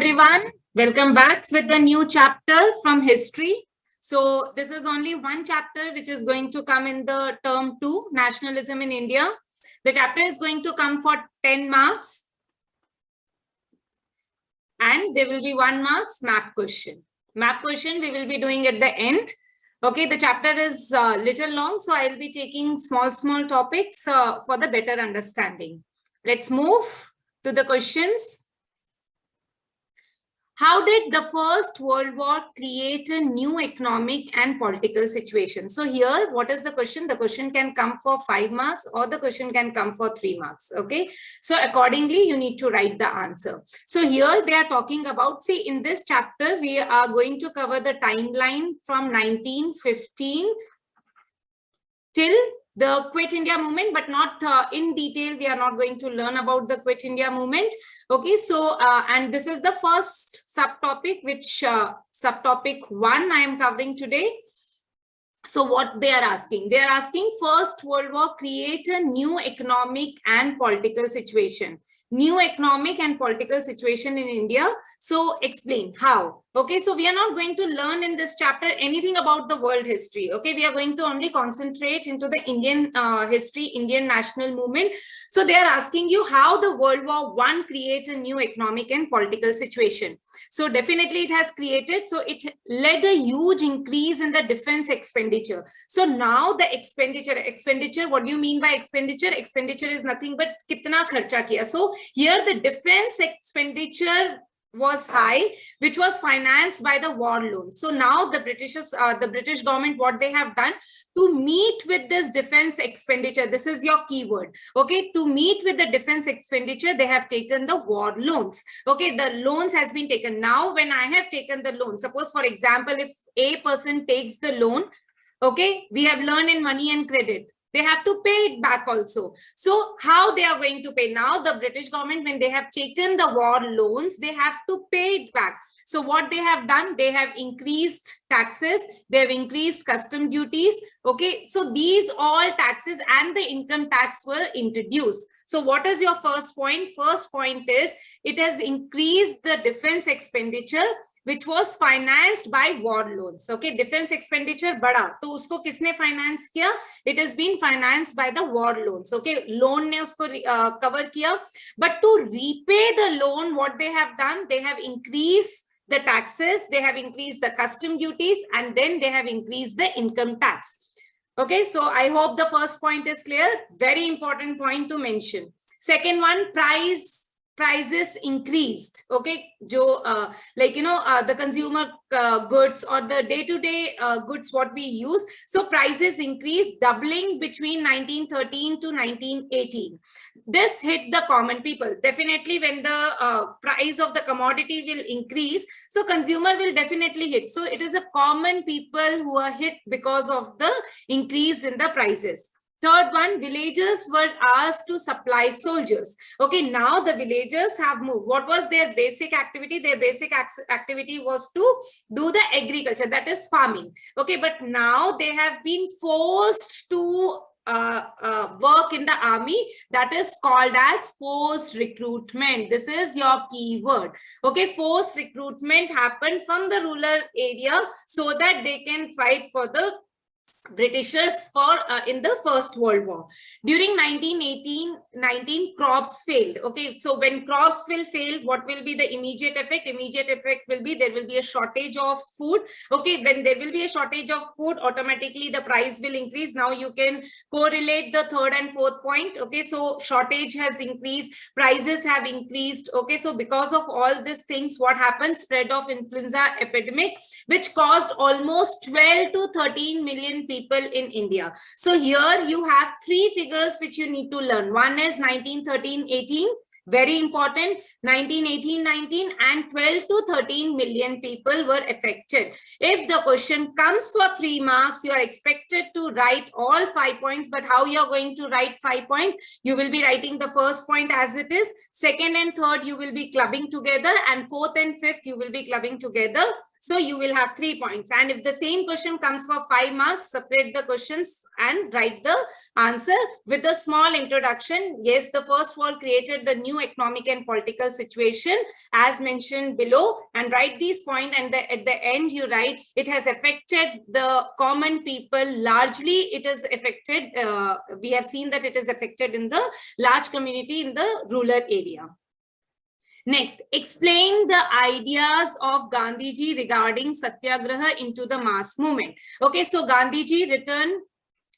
everyone, welcome back with the new chapter from history. So this is only one chapter which is going to come in the term 2, Nationalism in India. The chapter is going to come for 10 marks and there will be 1 marks map question. Map question we will be doing at the end. Okay, the chapter is little long, so I'll be taking small topics for the better understanding. Let's move to the questions. How did the First World War create a new economic and political situation? So here, what is the question? The question can come for 5 marks or the question can come for 3 marks. Okay. So accordingly, you need to write the answer. So here they are talking about, see, in this chapter, we are going to cover the timeline from 1915 till the Quit India movement, but not in detail. We are not going to learn about the Quit India movement. Okay, so and this is the first subtopic, which subtopic 1 I am covering today. So what they are asking? They are asking First World War create a new economic and political situation. New economic and political situation in India. So explain how. Okay, so we are not going to learn in this chapter anything about the world history. Okay, we are going to only concentrate into the Indian history, Indian national movement. So they are asking you how the World War I create a new economic and political situation. So definitely it has created, so it led a huge increase in the defense expenditure. So now the expenditure, what do you mean by expenditure? Expenditure is nothing but kitna kharcha kiya. So here the defense expenditure was high, which was financed by the war loans. So now the British government, what they have done to meet with this defense expenditure, this is your keyword. Okay, to meet with the defense expenditure, they have taken the war loans. Okay, the loans has been taken. Now, when I have taken the loan, suppose for example, if a person takes the loan, okay, we have learned in money and credit, they have to pay it back also. So how they are going to pay? Now the British government, when they have taken the war loans, they have to pay it back. So what they have done, they have increased taxes, they have increased custom duties. Okay, so these all taxes and the income tax were introduced. So what is your first point? First point is it has increased the defense expenditure, which was financed by war loans. Okay, defense expenditure bada, तो उसको किसने finance किया? It has been financed by the war loans. Okay, loan ने उसको cover किया. But to repay the loan, what they have done, they have increased the taxes, they have increased the custom duties, and then they have increased the income tax. Okay, so I hope the first point is clear. Very important point to mention. Second one, prices increased. Okay, like the consumer goods or the day-to-day goods what we use, so prices increased, doubling between 1913 to 1918. This hit the common people. Definitely when the price of the commodity will increase, so consumer will definitely hit. So it is a common people who are hit because of the increase in the prices. Third one, villagers were asked to supply soldiers. Okay, now the villagers have moved. What was their basic activity? Their basic activity was to do the agriculture, that is farming. Okay, but now they have been forced to work in the army, that is called as forced recruitment. This is your keyword. Okay, forced recruitment happened from the rural area so that they can fight for the Britishers for in the First World War. During 1918-19, crops failed. Okay, so when crops will fail, what will be the immediate effect? Immediate effect will be there will be a shortage of food. Okay, when there will be a shortage of food, automatically the price will increase. Now you can correlate the third and fourth point. Okay, so shortage has increased, prices have increased. Okay, so because of all these things, what happened? Spread of influenza epidemic, which caused almost 12 to 13 million people in India. So here you have 3 figures which you need to learn. One is 1913-18, very important, 1918-19, and 12 to 13 million people were affected. If the question comes for 3 marks, you are expected to write all 5 points. But how you are going to write 5 points? You will be writing the first point as it is, second and third you will be clubbing together, and fourth and fifth you will be clubbing together. So you will have 3 points. And if the same question comes for 5 marks, separate the questions and write the answer with a small introduction. Yes, the First World created the new economic and political situation as mentioned below, and write these points, and at the end you write it has affected the common people largely. It is affected, we have seen that it is affected in the large community in the rural area. Next, explain the ideas of Gandhiji regarding satyagraha into the mass movement. Okay, so Gandhiji returned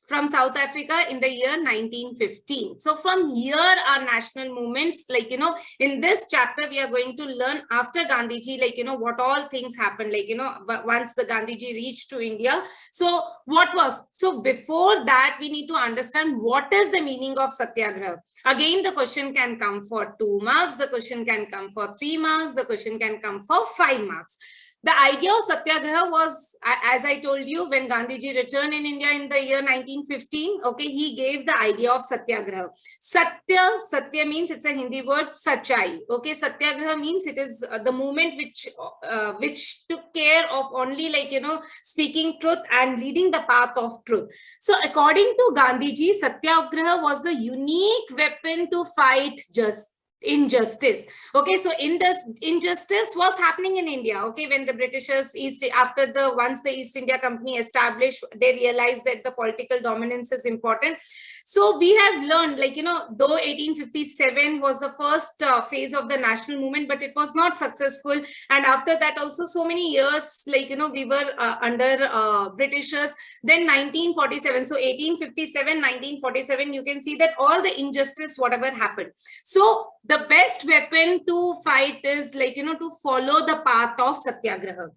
from South Africa in the year 1915. So from here our national movements, like, you know, in this chapter we are going to learn after Gandhiji, like, you know, what all things happened, like, you know, once the Gandhiji reached to India. So what was, so before that we need to understand what is the meaning of satyagraha. Again, the question can come for 2 marks, the question can come for 3 marks, the question can come for 5 marks. The idea of satyagraha was, as I told you, when Gandhiji returned in India in the year 1915, okay, he gave the idea of satyagraha. Satya means, it's a Hindi word, sachai. Okay, satyagraha means it is the movement which took care of only, like, you know, speaking truth and leading the path of truth. So according to Gandhiji, satyagraha was the unique weapon to fight injustice. Okay, so injustice was happening in India. Okay, when the Britishers once the East India Company established, they realized that the political dominance is important. So we have learned, like, you know, though 1857 was the first phase of the national movement, but it was not successful. And after that also so many years, like, you know, we were under Britishers. Then 1947, so 1857, 1947, you can see that all the injustice, whatever happened. So the best weapon to fight is, like, you know, to follow the path of satyagraha.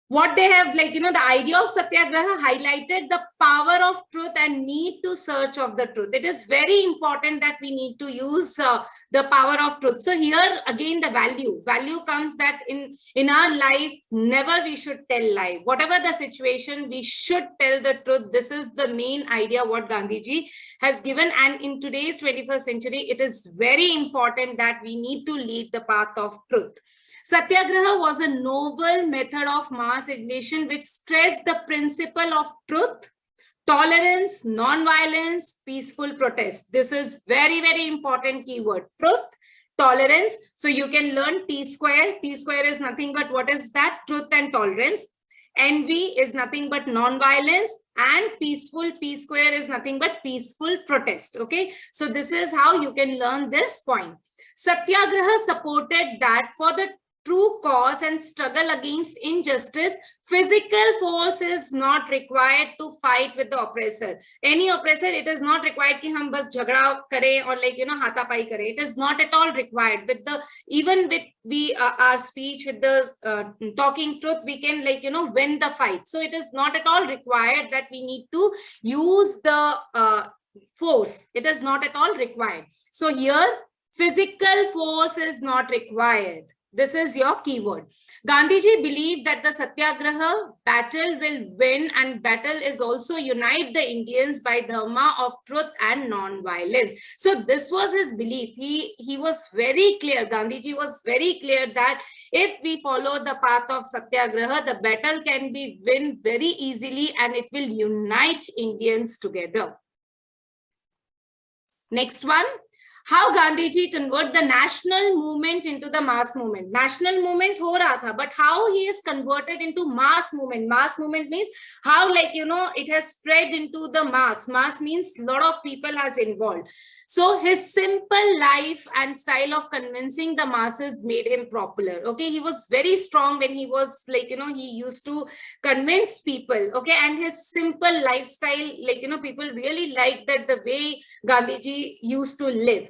What they have, like, you know, the idea of satyagraha highlighted the power of truth and need to search of the truth. It is very important that we need to use the power of truth. So here again the value comes that in our life, never we should tell lie. Whatever the situation, we should tell the truth. This is the main idea what Gandhiji has given. And in today's 21st century, it is very important that we need to lead the path of truth. Satyagraha was a noble method of mass indignation which stressed the principle of truth, tolerance, non-violence, peaceful protest. This is very, very important keyword. Truth, tolerance. So you can learn T square. T square is nothing but, what is that? Truth and tolerance. Envy is nothing but non-violence, and peaceful, P square, is nothing but peaceful protest. Okay, so this is how you can learn this point. Satyagraha supported that for the true cause and struggle against injustice, physical force is not required to fight with the oppressor. Any oppressor, it is not required ki hum bas jhagda kare or, like, you know, hatapai kare. It is not at all required. With the, even with our speech, with the talking truth, we can, like, you know, win the fight. So it is not at all required that we need to use the force. It is not at all required. So here, physical force is not required. This is your keyword. Gandhiji believed that the satyagraha battle will win, and battle is also unite the Indians by dharma of truth and non-violence. So this was his belief. He was very clear. Gandhiji was very clear that if we follow the path of satyagraha, the battle can be won very easily and it will unite Indians together. Next one. How Gandhiji convert the national movement into the mass movement. National movement ho raha tha, but how he is converted into mass movement. Mass movement means how, like, you know, it has spread into the mass. Mass means a lot of people has involved. So his simple life and style of convincing the masses made him popular. Okay, he was very strong when he was, like, you know, he used to convince people. Okay, and his simple lifestyle, like, you know, people really liked that the way Gandhiji used to live.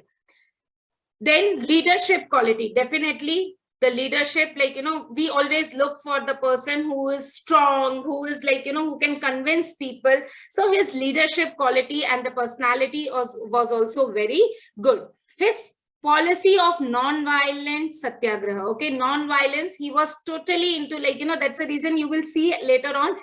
Then leadership quality, definitely the leadership, like, you know, we always look for the person who is strong, who is, like, you know, who can convince people. So his leadership quality and the personality was also very good. His policy of non-violent satyagraha, okay, non-violence, he was totally into, like, you know, that's the reason you will see later on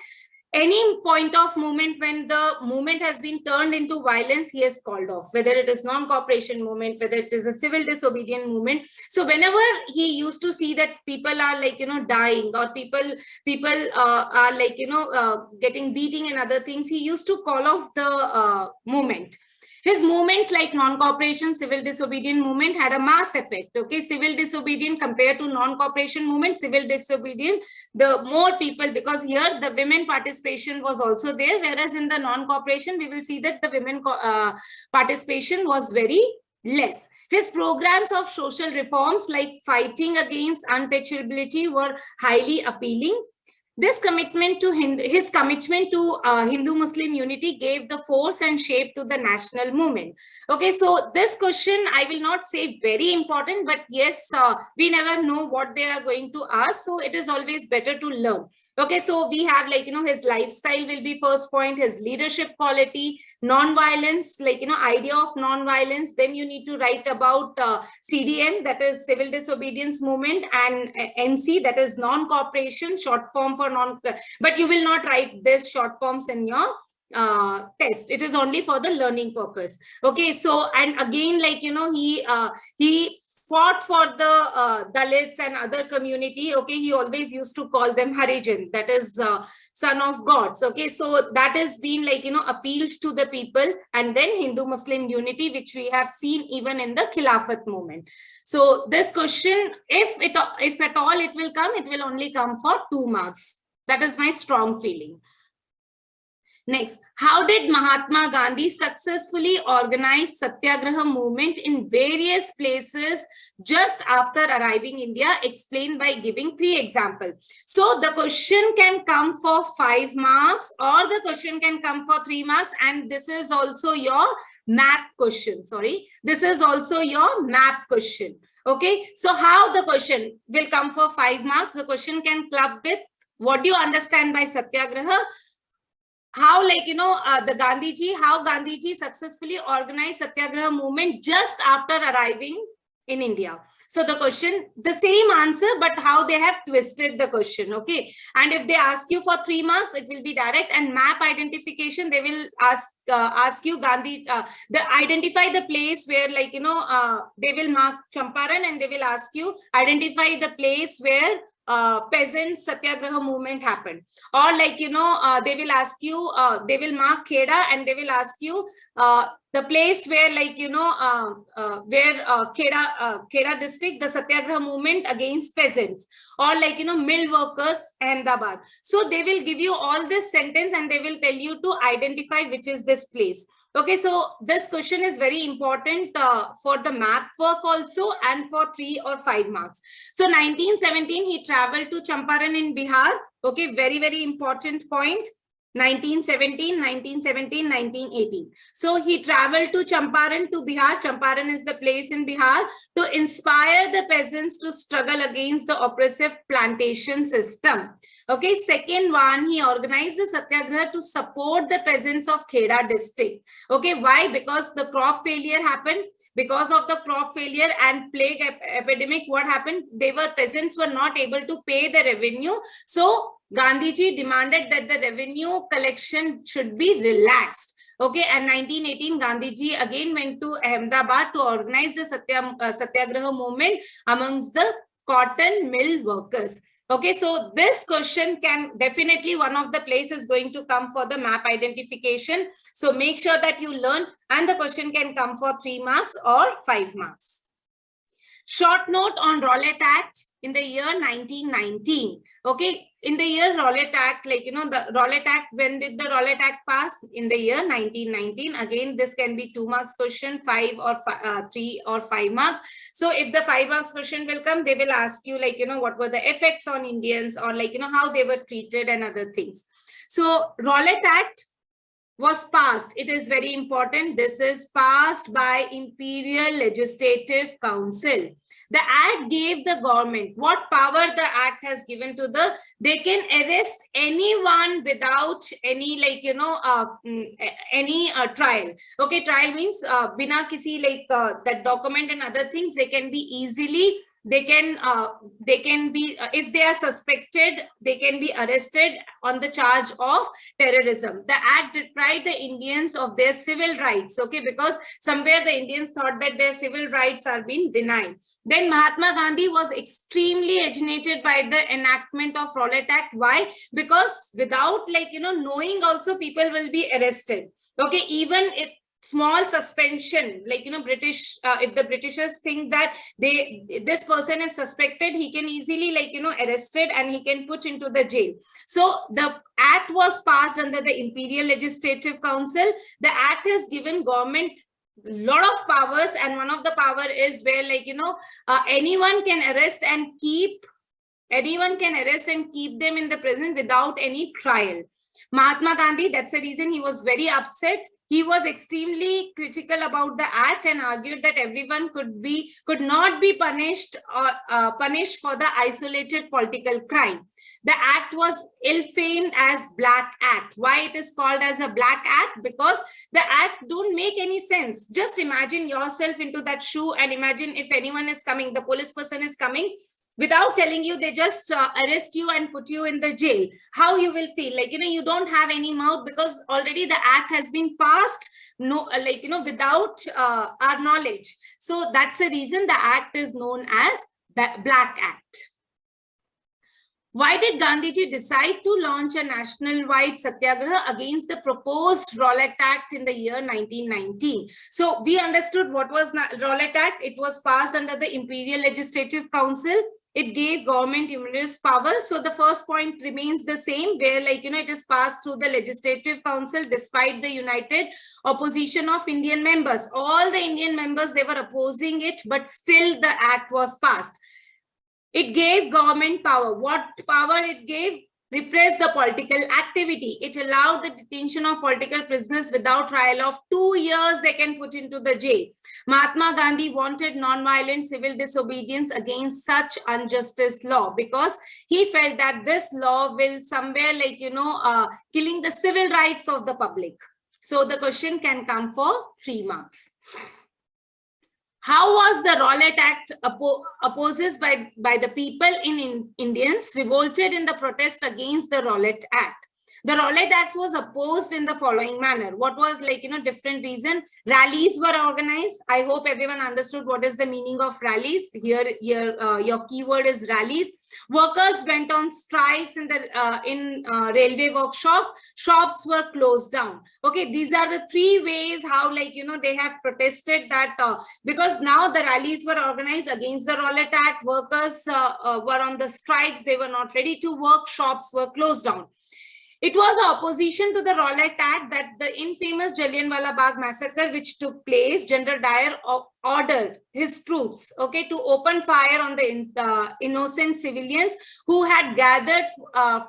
Any point of movement when the movement has been turned into violence, he has called off, whether it is non-cooperation movement, whether it is a civil disobedient movement. So whenever he used to see that people are like, dying, or people are like, getting beating and other things, he used to call off the movement. His movements like non-cooperation, civil disobedient movement had a mass effect. Okay, civil disobedient compared to non-cooperation movement, civil disobedient, the more people, because here the women participation was also there, whereas in the non-cooperation, we will see that the women participation was very less. His programs of social reforms like fighting against untouchability were highly appealing. This commitment to his commitment to Hindu-Muslim unity gave the force and shape to the national movement. Okay, so this question I will not say very important, but yes, we never know what they are going to ask, so it is always better to learn. Okay, so we have like, his lifestyle will be first point, his leadership quality, non-violence, like, idea of non-violence. Then you need to write about CDM, that is civil disobedience movement, and NC, that is non-cooperation, short form for non, but you will not write this short forms in your test. It is only for the learning purpose. Okay, so, and again, like, he fought for the Dalits and other community. Okay, he always used to call them Harijan, that is son of gods. Okay, so that has been like, appealed to the people. And then Hindu-Muslim unity, which we have seen even in the Khilafat movement. So this question, if at all it will come, it will only come for 2 marks. That is my strong feeling. Next, how did Mahatma Gandhi successfully organize satyagraha movement in various places just after arriving India? Explain by giving 3 examples. So the question can come for 5 marks, or the question can come for 3 marks, and this is also your map question. Sorry, this is also your map question. Okay, so how the question will come for 5 marks? The question can club with what do you understand by satyagraha? How, like, how Gandhiji successfully organized satyagraha movement just after arriving in India. So the question, the same answer, but how they have twisted the question. Okay, and if they ask you for 3 marks, it will be direct. And map identification, they will ask you Gandhi, identify the place where, like, they will mark Champaran, and they will ask you identify the place where peasant satyagraha movement happened. Or like, they will ask you, they will mark Kheda, and they will ask you the place where, like, where Kheda district, the satyagraha movement against peasants, or like, mill workers, Ahmedabad. So they will give you all this sentence, and they will tell you to identify which is this place. Okay, so this question is very important for the map work also, and for 3 or 5 marks. So 1917, he traveled to Champaran in Bihar. Okay, very, very important point. 1917, 1918. So he traveled to Champaran, to Bihar. Champaran is the place in Bihar, to inspire the peasants to struggle against the oppressive plantation system. Okay, second one, he organized the satyagraha to support the peasants of Kheda district. Okay, why? Because the crop failure happened. Because of the crop failure and plague epidemic, what happened? Peasants were not able to pay the revenue. So Gandhiji demanded that the revenue collection should be relaxed. Okay, and 1918, Gandhiji again went to Ahmedabad to organize the satyagraha movement amongst the cotton mill workers. Okay, so this question can definitely, one of the places is going to come for the map identification. So make sure that you learn, and the question can come for 3 marks or 5 marks. Short note on Rowlatt Act in the year 1919. Okay, in the year Rowlatt Act, like, the Rowlatt Act, when did the Rowlatt Act pass? In the year 1919. Again, this can be 2 marks question, 5 or 3 or 5 marks. So if the 5 marks question will come, they will ask you, like, what were the effects on Indians, or like, how they were treated and other things. So Rowlatt Act was passed. It is very important. This is passed by Imperial Legislative Council. The act gave the government what power the act has given to the, they can arrest anyone without any, like, any trial. Okay, trial means bina kisi, like, that document and other things, they can be easily they can be, if they are suspected, they can be arrested on the charge of terrorism. The act deprived the Indians of their civil rights, okay, because somewhere the Indians thought that their civil rights are being denied. Then Mahatma Gandhi was extremely agitated by the enactment of Rowlatt Act. Why? Because without, like, knowing also, people will be arrested. Okay, even if small suspension, like, British, if the Britishers think that this person is suspected, he can easily, like, arrested, and he can put into the jail. So the act was passed under the Imperial Legislative Council. The act has given government lot of powers, and one of the power is where, like, anyone can arrest and keep them in the prison without any trial. Mahatma Gandhi, that's the reason he was very upset. He was extremely critical about the act and argued that everyone could not be punished for the isolated political crime. The act was ill-famed as Black Act. Why it is called as a Black Act? Because the act don't make any sense. Just imagine yourself into that shoe, and imagine if anyone is coming, the police person is coming, without telling you, they just arrest you and put you in the jail. How you will feel? Like, you don't have any mouth, because already the act has been passed, without our knowledge. So that's the reason the act is known as Black Act. Why did Gandhiji decide to launch a national-wide satyagraha against the proposed Rowlatt Act in the year 1919? So we understood what was Rowlatt Act. It was passed under the Imperial Legislative Council. It gave government immense powers. So the first point remains the same, where, like, it is passed through the Legislative Council despite the united opposition of Indian members. All the Indian members, they were opposing it, but still the act was passed. It gave government power. What power it gave? Repress the political activity. It allowed the detention of political prisoners without trial of 2 years. They can put into the jail. Mahatma Gandhi wanted non-violent civil disobedience against such injustice law, because he felt that this law will somewhere, like, killing the civil rights of the public. So the question can come for 3 marks. How was the Rowlatt Act opposed by the people in Indians revolted in the protest against the Rowlatt Act? The Rowlatt Act was opposed in the following manner. What was, like, different reason? Rallies were organized. I hope everyone understood what is the meaning of rallies. Here, your keyword is rallies. Workers went on strikes in the railway workshops. Shops were closed down. Okay, these are the 3 ways how, like, they have protested that, because now the rallies were organized against the Rowlatt Act. Workers were on the strikes. They were not ready to work. Shops were closed down. It was opposition to the Rowlatt Act that the infamous Jallianwala Bagh massacre, which took place, General Dyer ordered his troops, okay, to open fire on the innocent civilians who had gathered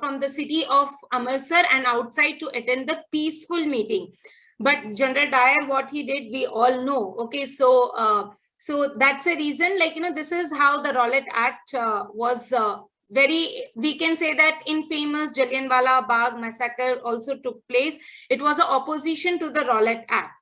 from the city of Amritsar and outside to attend the peaceful meeting. But General Dyer, what he did, we all know. Okay, so that's a reason, like, this is how the Rowlatt Act was we can say that infamous Jallianwala Bagh massacre also took place. It was an opposition to the Rowlatt Act.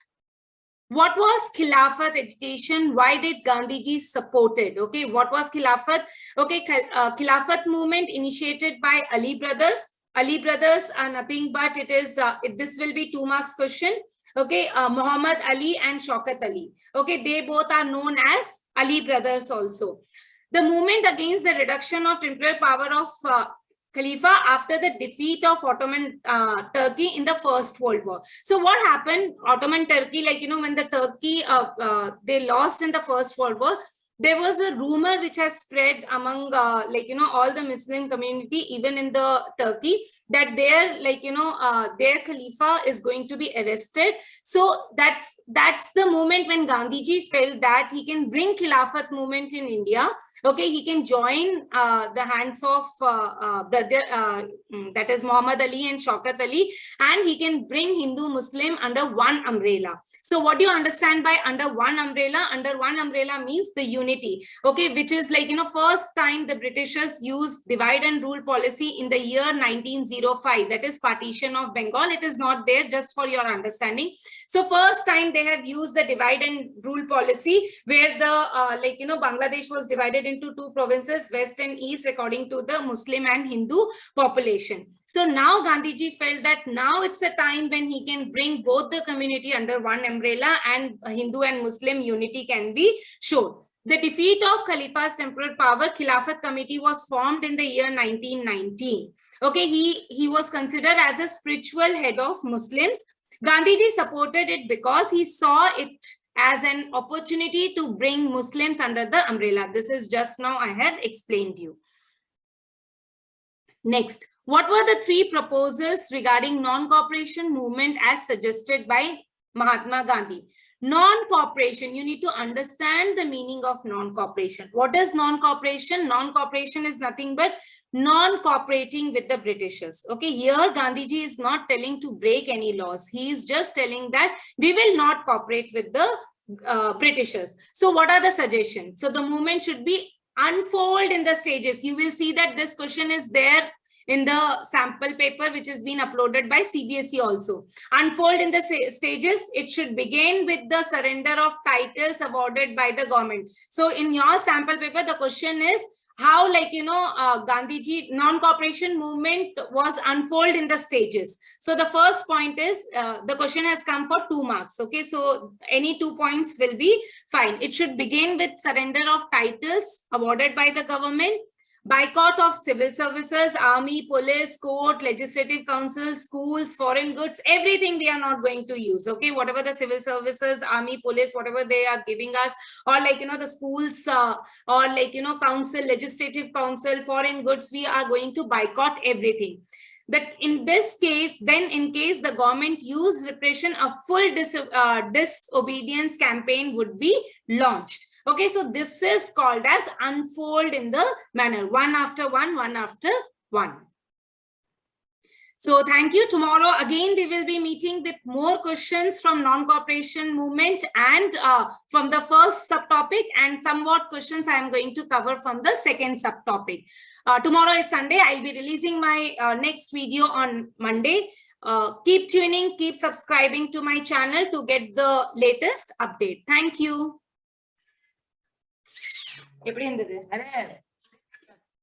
What was Khilafat agitation? Why did Gandhiji support it? Okay, what was Khilafat? Okay, Khilafat movement initiated by Ali brothers. Ali brothers are nothing but this will be 2 marks question. Okay, Muhammad Ali and Shaukat Ali. Okay, they both are known as Ali brothers also. The movement against the reduction of temporal power of Khalifa after the defeat of Ottoman Turkey in the First World War. So what happened? Ottoman Turkey, like, when the Turkey, they lost in the First World War, there was a rumor which has spread among, all the Muslim community, even in the Turkey, that their, their Khalifa is going to be arrested. So that's the moment when Gandhiji felt that he can bring Khilafat movement in India. Okay, he can join the hands of that is Muhammad Ali and Shaukat Ali, and he can bring Hindu Muslim under one umbrella. So what do you understand by under one umbrella? Under one umbrella means the unity, okay, which is, like, first time the Britishers used divide and rule policy in the year 1905, that is partition of Bengal. It is not there, just for your understanding. So first time they have used the divide and rule policy, where the Bangladesh was divided into two provinces, West and East, according to the Muslim and Hindu population. So now Gandhiji felt that now it's a time when he can bring both the community under one umbrella, and Hindu and Muslim unity can be shown. The defeat of Khalifa's temporal power, Khilafat committee was formed in the year 1919. Okay, he was considered as a spiritual head of Muslims. Gandhiji supported it because he saw it as an opportunity to bring Muslims under the umbrella. This is just now I had explained you. Next, what were the three proposals regarding non-cooperation movement as suggested by Mahatma Gandhi? Non-cooperation, you need to understand the meaning of non-cooperation. What is non-cooperation? Non-cooperation is nothing but non-cooperating with the Britishers. Okay, here Gandhiji is not telling to break any laws. He is just telling that we will not cooperate with the Britishers. So what are the suggestions? So the movement should be unfold in the stages. You will see that this question is there in the sample paper which has been uploaded by CBSE also. Unfold in the stages, it should begin with the surrender of titles awarded by the government. So in your sample paper, the question is how, like, Gandhiji non-cooperation movement was unfold in the stages. So the first point is, the question has come for 2 marks. Okay, so any 2 points will be fine. It should begin with surrender of titles awarded by the government, boycott of civil services, army, police, court, legislative council, schools, foreign goods, everything we are not going to use. Okay, whatever the civil services, army, police, whatever they are giving us, or like, the schools, or like, council, legislative council, foreign goods, we are going to boycott everything. That in this case, then in case the government used repression, a full disobedience campaign would be launched. Okay, so this is called as unfold in the manner, one after one, one after one. So thank you. Tomorrow again we will be meeting with more questions from non-cooperation movement and from the first subtopic, and somewhat questions I am going to cover from the second subtopic. Tomorrow is Sunday. I'll be releasing my next video on Monday. Keep tuning, keep subscribing to my channel to get the latest update. Thank you.